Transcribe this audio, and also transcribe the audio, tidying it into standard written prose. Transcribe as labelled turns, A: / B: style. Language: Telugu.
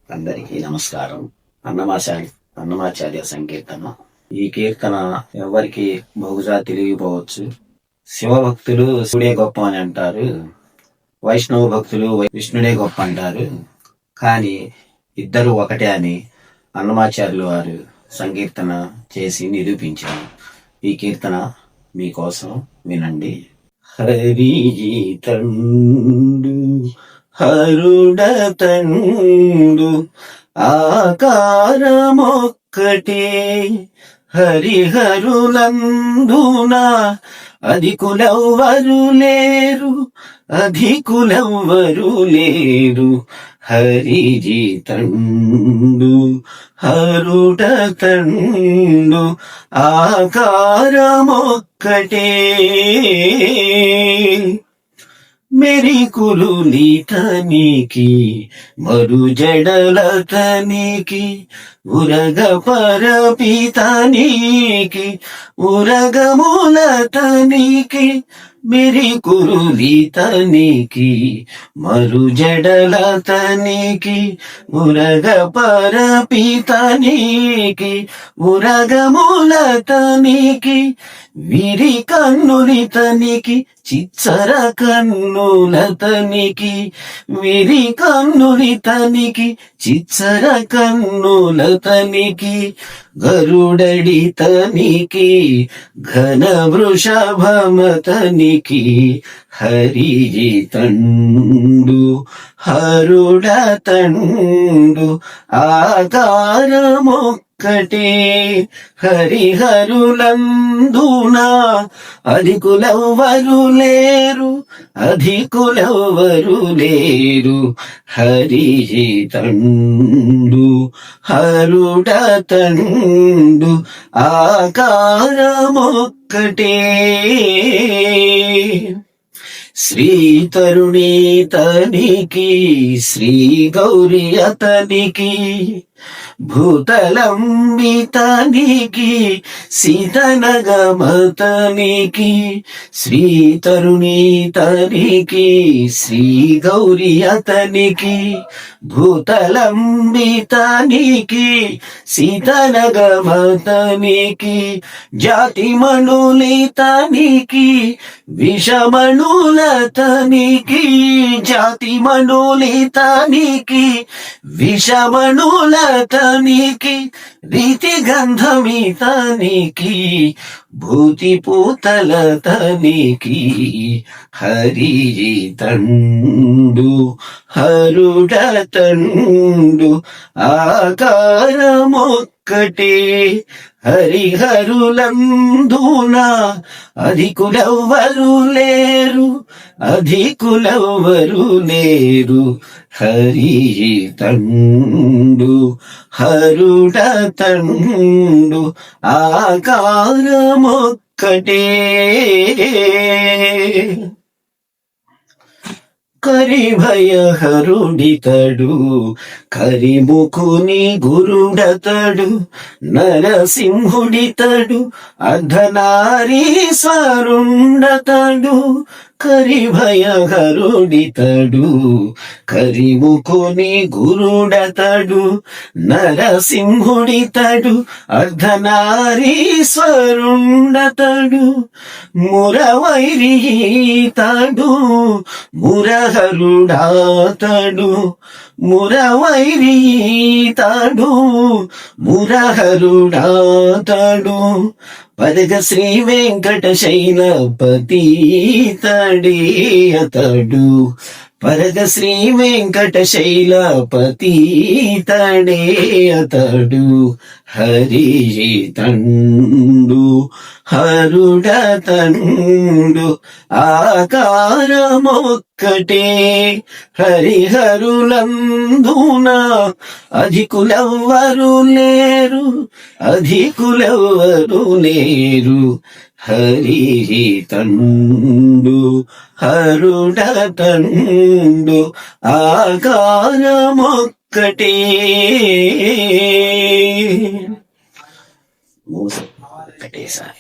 A: అందరికీ నమస్కారం. అన్నమాచార్య సంకీర్తన. ఈ కీర్తన ఎవరికి బహుశా తెలియకపోవచ్చు. శివభక్తులు శివుడే గొప్ప అని అంటారు, వైష్ణవ భక్తులు విష్ణుడే గొప్ప అంటారు. కానీ ఇద్దరు ఒకటే అని అన్నమాచార్యులు వారు సంకీర్తన చేసి నిరూపించారు. ఈ కీర్తన మీకోసం వినండి. హరి తండు హరుడతండు ఆకారమొక్కటే, హరిహరులందున అధికులెవ్వరు లేరు. హరిజితండు హరుడతండు ఆకారమొక్కటే, మెరికులులితనికి మరుజడలతనికి ఉరగ పరపితనికి ఉరగములతనికి, మెరికులులితనికి మరుజడలతనికి ఉరగ పరపితనికి ఉరగములతనికి, విరి కన్నులితనికి చిచ్చర కన్నులతనికి విరి కన్నులితనికి చిచ్చర కన్నులతనికి, గరుడడితనికి ఘన వృషభమతనికి, హరిజితండు హరుడతండు ఆకారమొక్కటే, హరిహరులందున అధికులెవ్వరు లేరు. హరిజితండు హరుడతండు ఆకారమొక్కటే, శ్రీతరుణీతనికి శ్రీ గౌరి అతనికి, భూతలంబితనికి సీతనగమతనికి, శ్రీతరుణీతనికి శ్రీ గౌరి అతనికి, భూతలంబితనికి సీతనగమతనికి, జాతిమణులితనికి విషమణులతనికి, జాతిమణులితనికి విషమణులతనికి, రీతి గంధమితనికి భూతిపూతలతనికి, హరిజితండు హరుడతండు ఆకారమొక్కటే, హరిహరులందున అధికులెవ్వరు లేరు. హరిజితండు హరుడతండు ఆకారమొక్కటే, కరిభయహరుడితడు కరిముఖుని గురుడతడు, నరసింహుడితడు అర్ధనారీశ్వరుండతడు, కరిభయహరుడితడు కరిముఖుని గురుడతడు, నరసింహుడితడు అర్ధనారీశ్వరుండతడు, మురవైరీతడు మురహరుడాతడు, మురవైరీతడు మురహరుడాతడు, పరగ శ్రీ వెంకటశైలపతి తడే అతడు, పరగ శ్రీ వెంకటశైలపతి తడే అతడు, హరిజితండు హరుడతండు ఆకారమొక్కటే, హరిహరులందున అధికులెవ్వరు లేరు. హరిజితండు హరుడతండు ఆకారమొక్కటే. వెంకటేశాయ.